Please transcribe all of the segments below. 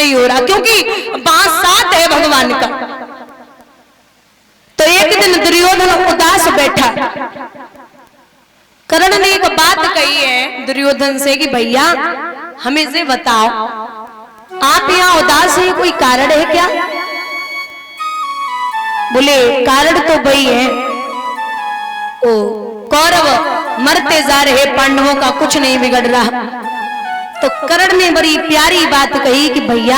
नहीं हो रहा, क्योंकि बांस साथ है भगवान का। तो एक दिन दुर्योधन उदास बैठा, कर्ण ने एक बात कही है दुर्योधन से कि भैया हमें से बताओ, आप यहाँ उदास हैं, कोई कारण है क्या? बोले कारण तो वही है, ओ कौरव मरते जा रहे, पांडवों का कुछ नहीं बिगड़ रहा। तो कर्ण ने बड़ी प्यारी बात कही कि भैया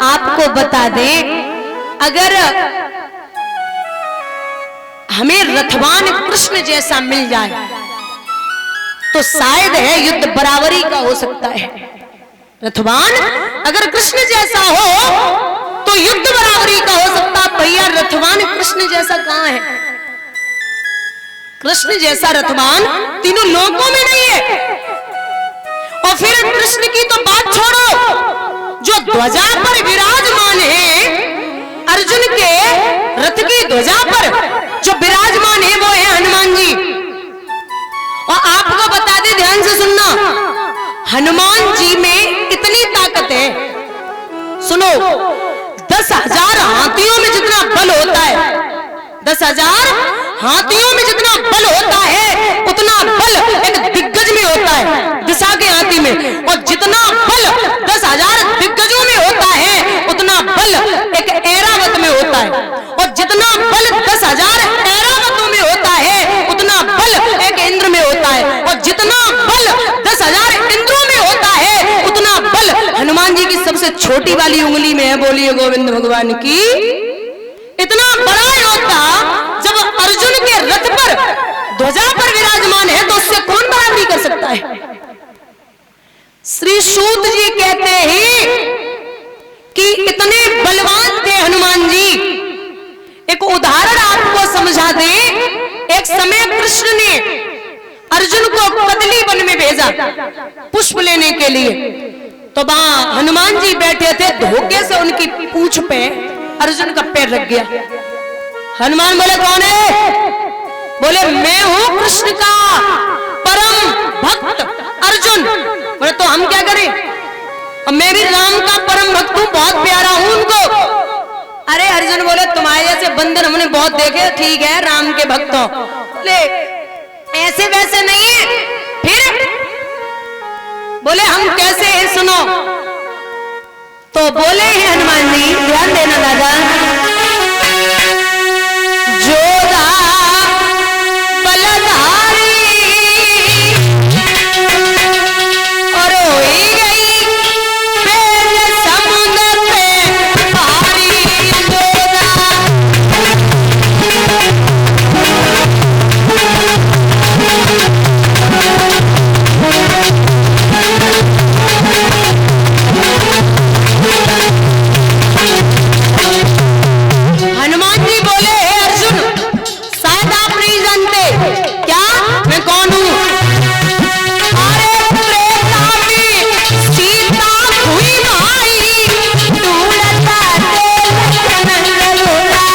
आपको बता दें, अगर हमें रथवान कृष्ण जैसा मिल जाए तो शायद है युद्ध बराबरी का हो सकता है। रथवान अगर कृष्ण जैसा हो तो युद्ध बराबरी का हो सकता। भैया रथवान कृष्ण जैसा कहां है? कृष्ण जैसा रथवान तीनों लोकों में नहीं है। और फिर कृष्ण की तो बात छोड़ो, जो ध्वजा पर विराजमान है, अर्जुन के रथ की ध्वजा पर जो विराजमान है वो है हनुमान जी। और आपको बता दे, ध्यान से सुनना, हनुमान जी में इतनी ताकत है, सुनो, 10,000 हाथियों में जितना बल होता है, 10,000 हाथियों में जितना बल होता है उतना बल एक दिग्गज में होता है, दिशा के हाथी में। और जितना बल 10,000 दिग्गजों में होता है उतना बल एक ऐरावत में होता है। और जितना बल 10,000 ऐरावतों में होता है उतना बल एक इंद्र में होता है। और जितना बल 10,000 इंद्रों में होता है उतना बल हनुमान जी की सबसे छोटी वाली उंगली में है। बोलिए गोविंद भगवान की। इतना बड़ा योद्धा जब अर्जुन के रथ पर ध्वजा पर विराजमान है तो उससे कौन बराबरी कर सकता है? श्री सूत जी कहते हैं कि इतने बलवान थे हनुमान जी। एक उदाहरण आपको समझा दें, एक समय कृष्ण ने अर्जुन को कदली वन में भेजा पुष्प लेने के लिए। तो वहां हनुमान जी बैठे थे, धोखे से उनकी पूंछ पे अर्जुन का पैर रख गया। हनुमान बोले कौन है? बोले मैं हूं कृष्ण का परम भक्त अर्जुन। बोले तो हम क्या करें? और मैं भी राम का परम भक्त हूं, बहुत प्यारा हूं उनको। अरे अर्जुन बोले तुम्हारे जैसे बंदर हमने बहुत देखे, ठीक है राम के भक्त हो, बोले ऐसे वैसे नहीं है। फिर बोले हम कैसे हैं सुनो। तो बोले हैं हनुमान जी, ध्यान देना दादा, जोधा बलधारी और होई गई पेड़ समुद्र पे भारी। जोधा हनुमान जी बोले अर्जुन, शायद आप नहीं जानते क्या मैं कौन हूं? अरे त्रेता में सीता हुई भाई, ढूंढता तेल लोला।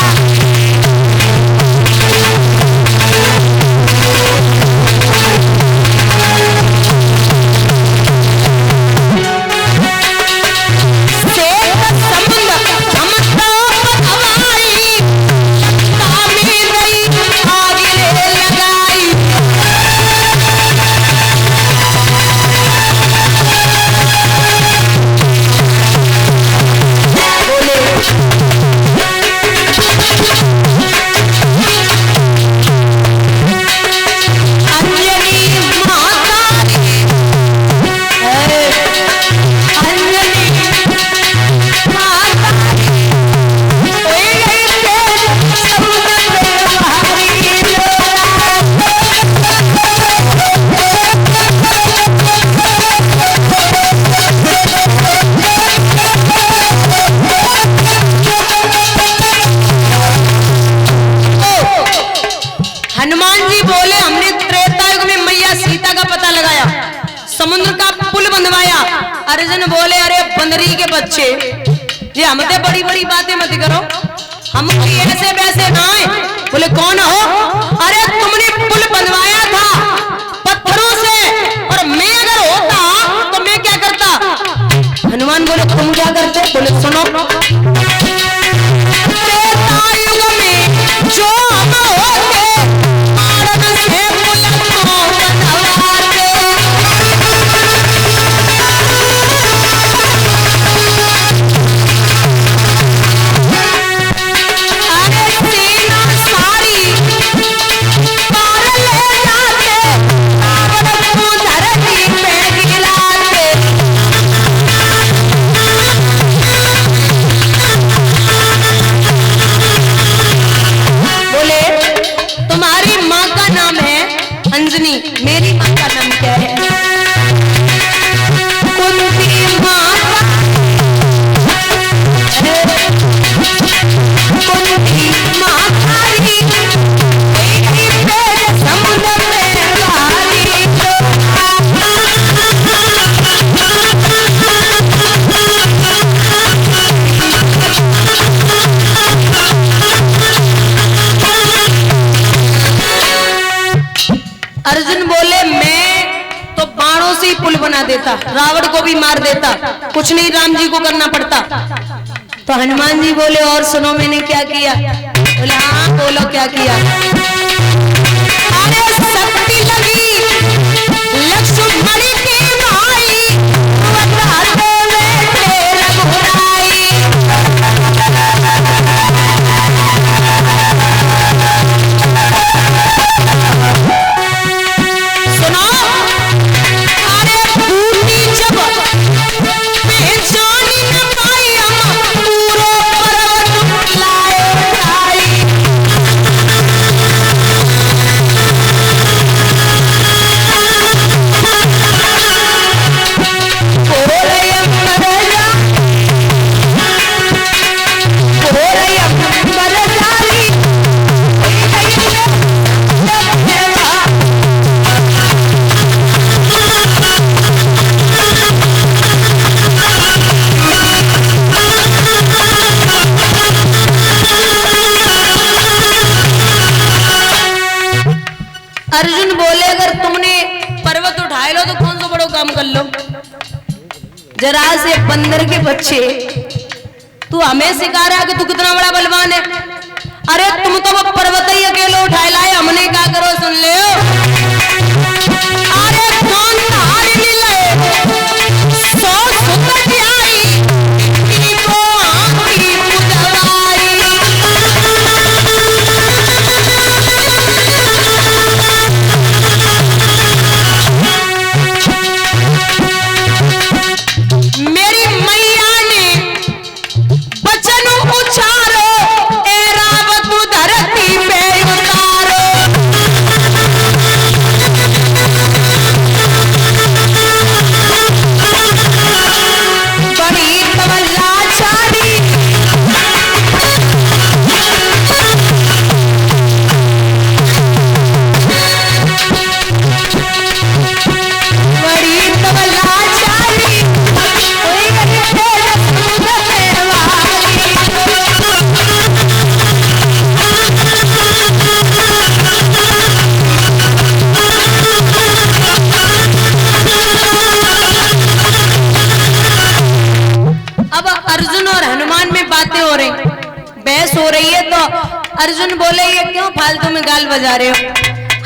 अर्जुन बोले अरे बंदरी के बच्चे, ये हमसे बड़ी बड़ी बातें मत करो, हम ऐसे वैसे ना आए। बोले कौन हो? अरे तुमने पुल बनवाया था पत्थरों से, और मैं अगर होता तो मैं क्या करता? हनुमान बोले तुम क्या करते? बोले सुनो, त्रेता युग में जो हम होते मारन से पुल को बनवाते। अरे सेना सारी पार ले जाते, रावण को धरती पे गिराते। बोले तुम्हारी माँ का नाम है अंजनी, मेरी माँ का नाम क्या है? कुंती माता, कुंती मातारी, तेरी पेट समुद्र में भारी। अर्जुन बोले मैं तो बाणों से ही पुल बना देता, रावण को भी मार देता, कुछ नहीं राम जी को करना पड़ता। तो हनुमान जी बोले और सुनो मैंने क्या किया? बोले हाँ बोलो क्या किया? अरे शक्ति लगी लक्ष्मण की माई, बताते बैठे रघुराई। सुनो, अरे बूटी जब पहचानी न पाई, हम पूरो पर्वत लाए उठाई। अर्जुन बोले अगर तुमने पर्वत उठाए लो तो कौन सा बड़ो काम कर लो? जरा से बंदर के बच्चे तू हमें सिखा रहा है कि तू कितना बड़ा बलवान है। अरे तुम तो वो पर्वत ही अकेले उठाए लाए, हमने क्या करो सुन ले। अरे कौन हार मिले सो सुत आई, को आंखी बुझवाई। मेरी मैया ने बचन उचारो, ए रावत धरती पे उतारो। बड़ी तवल्ला चारी, बड़ी तवल्ला चारी, कोई कभी तेरे समुद्र में वाली। अब अर्जुन और हनुमान में बातें हो रही, बहस हो रही है। तो अर्जुन बोले ये क्यों फालतू में गाल बजा रहे हो?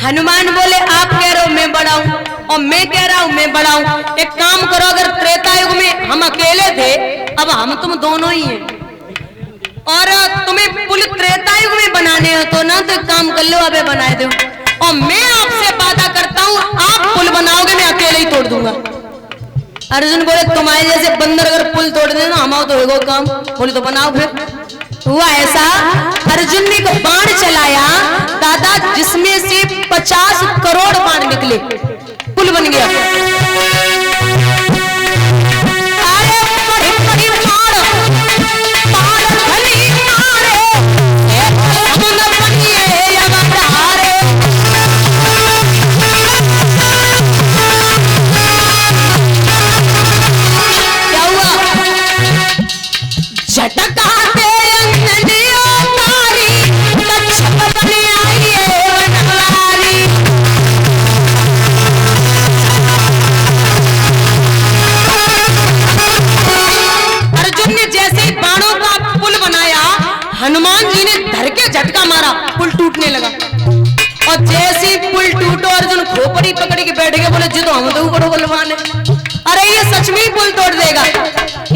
हनुमान बोले आप कह रहे हो मैं बड़ा हूँ और मैं कह रहा हूँ मैं बड़ा हूँ। एक काम करो, अगर त्रेता युग में हम अकेले थे, अब हम तुम दोनों ही हैं, और तुम्हें पुल त्रेता युग में बनाने हो तो ना तो एक काम कर लो अबे बनाए दो, और मैं आपसे वादा करता हूँ आप पुल बनाओगे मैं अकेले ही तोड़ दूंगा। अर्जुन बोले तुम्हारे जैसे बंदर अगर पुल तोड़ दे ना हमारा तो होगा काम। बोले तो बनाओ फिर। हुआ ऐसा, अर्जुन ने एक बाण चलाया दादा, जिसमें से 50 करोड़ बाण निकले, पुल बन गया। अरे बड़ी बड़ी बाण, बाण भली मारे, समुद्र बनिए अवतारे। क्या हुआ? झटकाते अंजनियों तारी, कच्छप बन आई है वनवारी। हनुमान जी ने धर के झटका मारा, पुल टूटने लगा। और जैसे ही पुल टूटो अर्जुन खोपड़ी पकड़ के बैठ गए, बोले जी तो हम तो बड़ो बलवान है, अरे ये सच में ही पुल तोड़ देगा,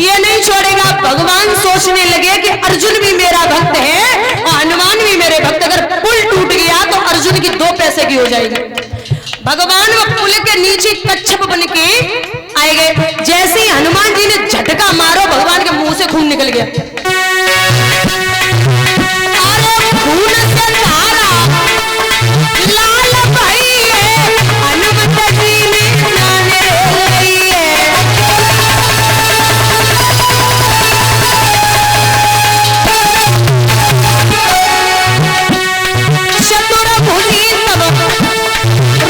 ये नहीं छोड़ेगा। भगवान सोचने लगे कि अर्जुन भी मेरा भक्त है और हनुमान भी मेरे भक्त, अगर पुल टूट गया तो अर्जुन की 2 पैसे की हो जाएगी। भगवान वो पुल के नीचे कच्छप बन के आए गए। जैसे ही हनुमान जी ने झटका मारो, भगवान के मुंह से खून निकल गया। अरे खून से धारा लाल भाई है, हनुमत जी ने जाने रही है। चतुर भुजी तब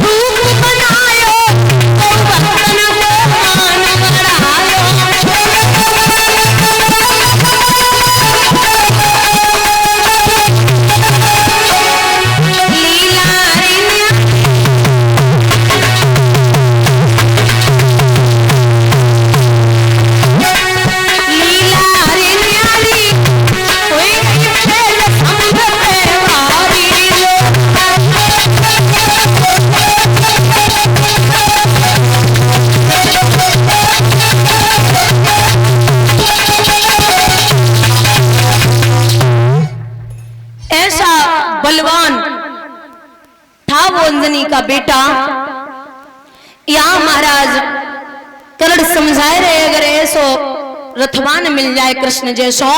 रूप बनायो, तो भक्तन को मान बढ़ायो। बलवान था वो अंजनी का बेटा। यहाँ महाराज कर्ण समझाए रहे, अगर ऐसो रथवान मिल जाए कृष्ण जैसो